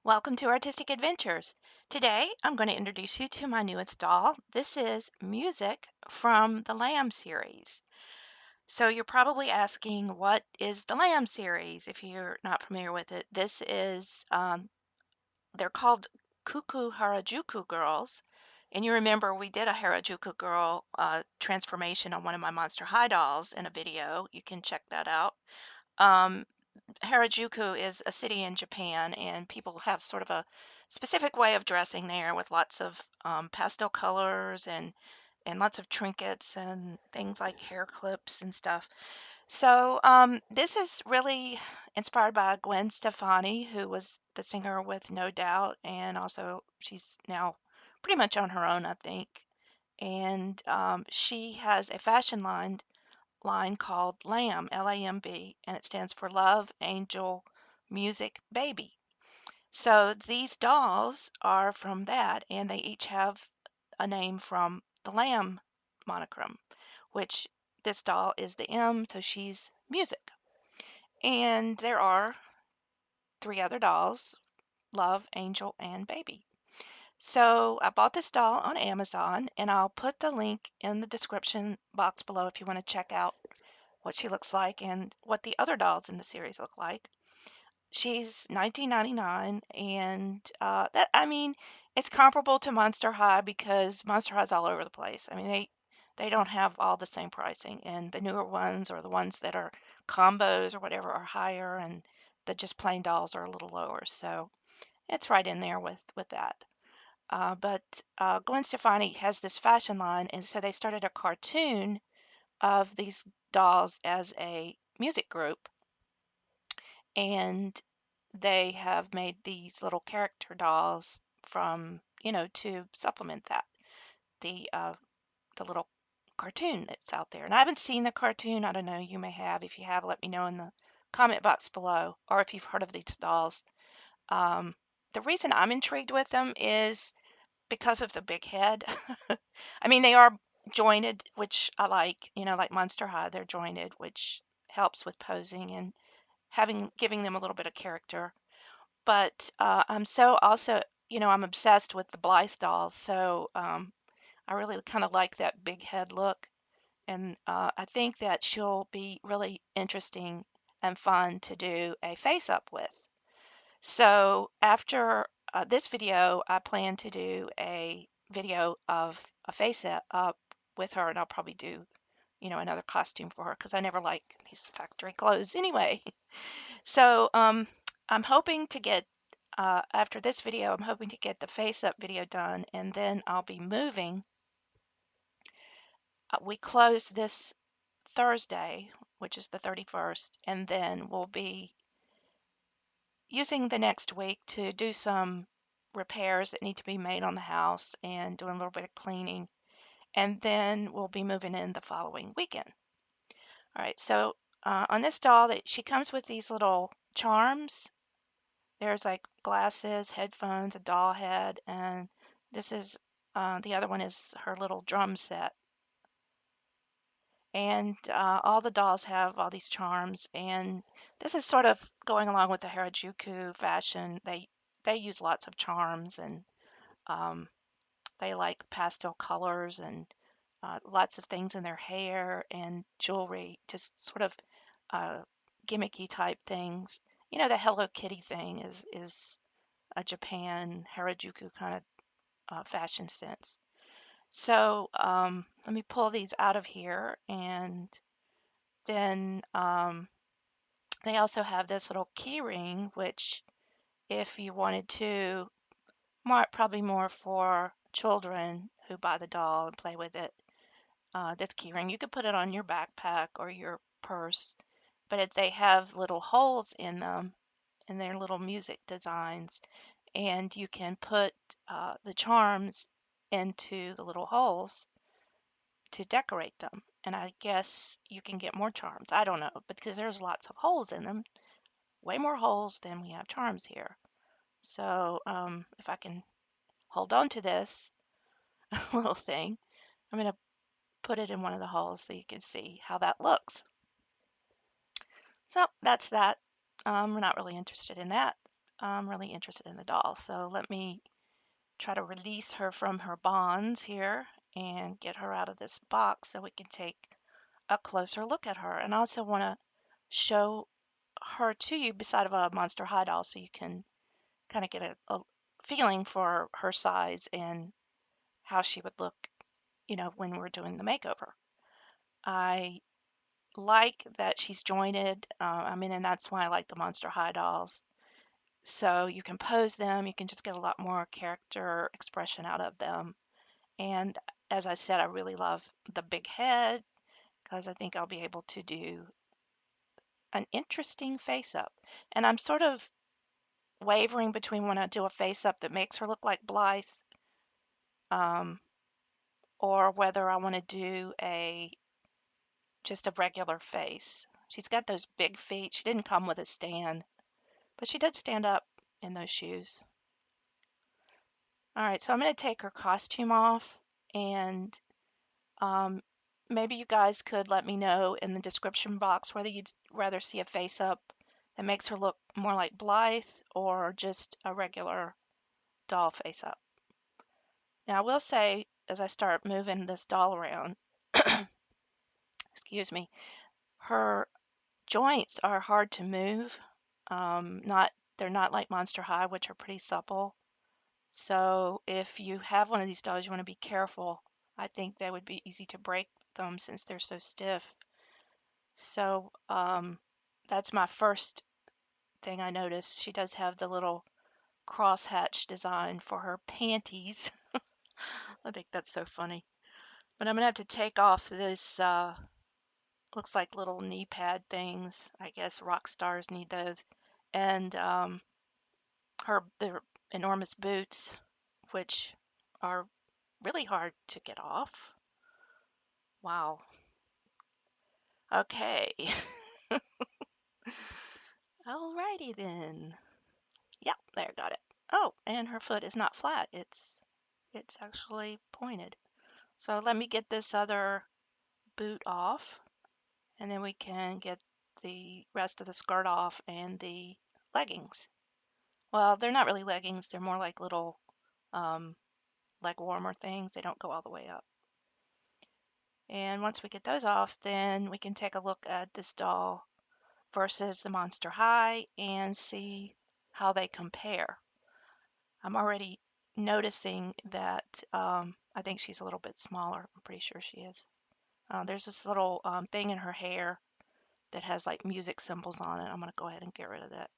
Welcome to Artistic Adventures. Today I'm going to introduce you to my newest doll. This is Music from the Lamb series. So you're probably asking, what is the Lamb series if you're not familiar with it? This is, they're called Cuckoo Harajuku girls. And you remember we did a Harajuku girl transformation on one of my Monster High dolls in a video. You can check that out. Um, Harajuku is a city in Japan, and people have sort of a specific way of dressing there with lots of pastel colors and lots of trinkets and things like hair clips and stuff. So this is really inspired by Gwen Stefani, who was the singer with No Doubt, and also she's now pretty much on her own, I think. And she has a fashion line called LAMB, Lamb, and it stands for Love, Angel, Music, Baby. So these dolls are from that, and they each have a name from the Lamb monogram, which this doll is the M, so she's music. And there are three other dolls, Love, Angel, and Baby. So I bought this doll on Amazon, and I'll put the link in the description box below if you want to check out what she looks like and what the other dolls in the series look like. She's 19.99, and that I mean, it's comparable to Monster High because Monster High's all over the place. I mean, they don't have all the same pricing, and the newer ones or the ones that are combos or whatever are higher, and the just plain dolls are a little lower. So it's right in there with that. But Gwen Stefani has this fashion line, and so they started a cartoon of these dolls as a music group, and they have made these little character dolls from, to supplement that, the little cartoon that's out there. And I haven't seen the cartoon. I don't know, you may have. If you have, let me know in the comment box below, or if you've heard of these dolls. Um, the reason I'm intrigued with them is because of the big head. I mean, they are jointed, which I like, like Monster High, they're jointed, which helps with posing and giving them a little bit of character. But I'm so also, I'm obsessed with the Blythe dolls, so I really kind of like that big head look, and I think that she'll be really interesting and fun to do a face up with. So after this video, I plan to do a video of a face up with her, and I'll probably do, another costume for her because I never like these factory clothes anyway. So I'm hoping to get, after this video, I'm hoping to get the face up video done, and then I'll be moving. We close this Thursday, which is the 31st, and then we'll be using the next week to do some repairs that need to be made on the house and doing a little bit of cleaning. And then we'll be moving in the following weekend. All right, so on this doll, she comes with these little charms. There's like glasses, headphones, a doll head, and this is the other one is her little drum set. And all the dolls have all these charms, and this is sort of going along with the Harajuku fashion. They use lots of charms, and um, they like pastel colors and lots of things in their hair and jewelry, just sort of uh, gimmicky type things. The Hello Kitty thing is a Japan Harajuku kind of fashion sense. So let me pull these out of here, and then they also have this little key ring, which if you wanted to, probably more for children who buy the doll and play with it. This key ring, you could put it on your backpack or your purse, but they have little holes in them, and they're little music designs, and you can put the charms into the little holes to decorate them. And I guess you can get more charms. I don't know, because there's lots of holes in them, way more holes than we have charms here. So if I can hold on to this little thing, I'm going to put it in one of the holes so you can see how that looks. So that's that. We're not really interested in that. I'm really interested in the doll. So let me try to release her from her bonds here and get her out of this box so we can take a closer look at her. And I also want to show her to you beside of a Monster High doll so you can kind of get a feeling for her size and how she would look, when we're doing the makeover. I like that she's jointed. And that's why I like the Monster High dolls. So you can pose them, you can just get a lot more character expression out of them. And as I said, I really love the big head because I think I'll be able to do an interesting face up. And I'm sort of wavering between when I do a face up that makes her look like Blythe, um, or whether I want to do a just a regular face. She's got those big feet. She didn't come with a stand, but she did stand up in those shoes. All right, so I'm going to take her costume off, and um, maybe you guys could let me know in the description box whether you'd rather see a face up that makes her look more like Blythe or just a regular doll face up. Now, I will say, as I start moving this doll around, excuse me, her joints are hard to move. Not They're not like Monster High, which are pretty supple. So if you have one of these dolls, you want to be careful. I think they would be easy to break them since they're so stiff. So that's my first thing I noticed. She does have the little crosshatch design for her panties. I think that's so funny. But I'm gonna have to take off this looks like little knee pad things. I guess rock stars need those. And the enormous boots, which are really hard to get off. Wow. Okay. Alrighty then. Yep, there, got it. Oh, and her foot is not flat. It's actually pointed. So let me get this other boot off, and then we can get the rest of the skirt off and the leggings. Well, they're not really leggings. They're more like little um, leg warmer things. They don't go all the way up. And once we get those off, then we can take a look at this doll versus the Monster High and see how they compare. I'm already noticing that I think she's a little bit smaller. I'm pretty sure she is. There's this little thing in her hair that has like music symbols on it. I'm going to go ahead and get rid of that.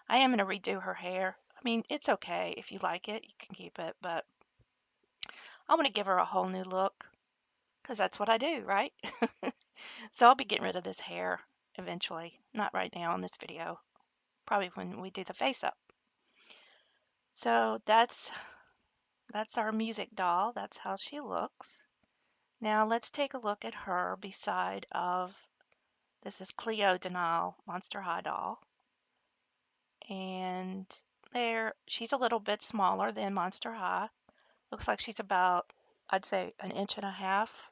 I am going to redo her hair. I mean, it's okay. If you like it, you can keep it, but I want to give her a whole new look because that's what I do, right? So I'll be getting rid of this hair eventually. Not right now in this video. Probably when we do the face up. So that's our music doll. That's how she looks. Now let's take a look at her beside of, this is Cleo Denal, Monster High doll. And there, she's a little bit smaller than Monster High. Looks like she's about, I'd say, an inch and a half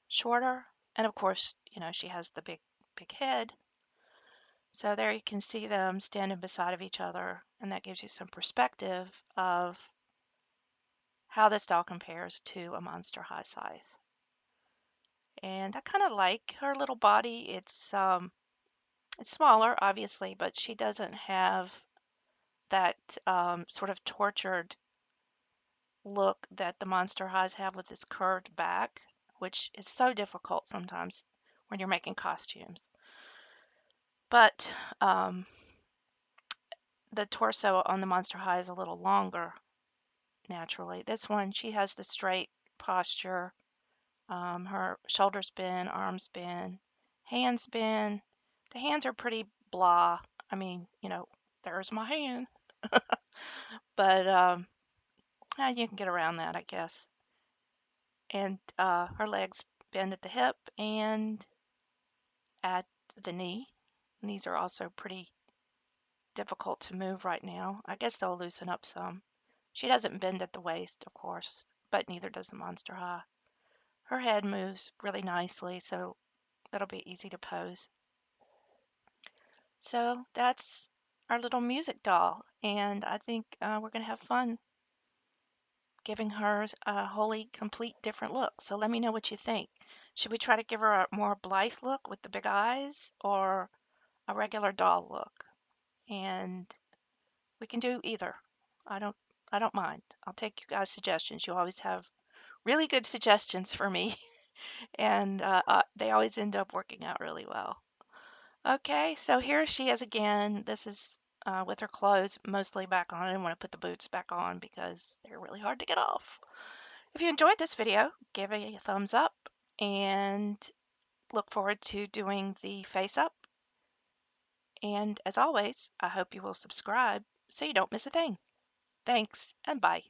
shorter. And of course, she has the big head. So there you can see them standing beside of each other, and that gives you some perspective of how this doll compares to a Monster High size. And I kind of like her little body. It's smaller, obviously, but she doesn't have that sort of tortured look that the Monster Highs have with this curved back, which is so difficult sometimes when you're making costumes. But the torso on the Monster High is a little longer, naturally. This one, she has the straight posture. Her shoulders bend, arms bend, hands bend. The hands are pretty blah. I mean, there's my hand. But you can get around that, I guess. And her legs bend at the hip and at the knee. And these are also pretty difficult to move right now. I guess they'll loosen up some. She doesn't bend at the waist, of course, but neither does the Monster High. Her head moves really nicely, so that'll be easy to pose. So that's our little music doll, and I think we're going to have fun giving her a wholly complete different look. So let me know what you think. Should we try to give her a more blithe look with the big eyes or a regular doll look? And we can do either. I don't I don't mind. I'll take you guys' suggestions. You always have really good suggestions for me, and they always end up working out really well. Okay, so here she is again. This is with her clothes mostly back on. I didn't want to put the boots back on because they're really hard to get off. If you enjoyed this video, give it a thumbs up and look forward to doing the face up. And as always, I hope you will subscribe so you don't miss a thing. Thanks and bye.